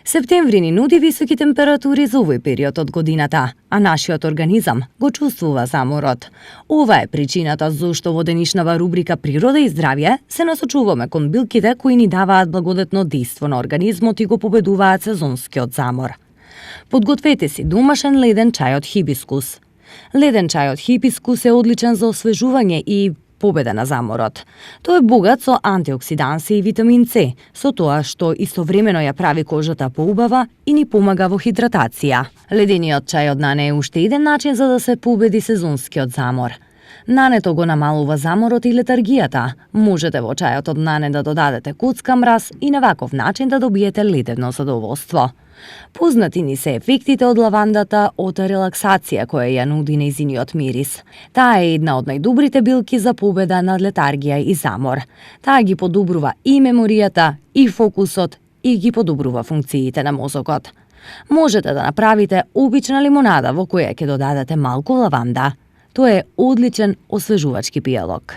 Септември ни нуди високи температури за овој период од годината, а нашиот организам го чувствува заморот. Ова е причината зошто во денешнава рубрика Природа и здравје се насочуваме кон билките кои ни даваат благодетно дејство на организмот и го победуваат сезонскиот замор. Подгответе си домашен леден чај од хибискус. Леден чај од хибискус е одличен за освежување и победа на заморот. Тој е богат со антиоксиданси и витамин С, со тоа што истовремено ја прави кожата поубава и ни помага во хидратација. Ледениот чај од нане е уште еден начин за да се победи сезонскиот замор. Нането го намалува заморот и летаргијата. Можете во чајот од нане да додадете коцка мраз и на ваков начин да добиете ледено задоволство. Познати ни се ефектите од лавандата од релаксација која ја нуди нејзиниот мирис. Таа е една од најдобрите билки за победа над летаргија и замор. Таа ги подобрува и меморијата, и фокусот, и ги подобрува функциите на мозокот. Можете да направите обична лимонада во која ќе додадете малку лаванда. Тоа е одличен освежувачки пијалок.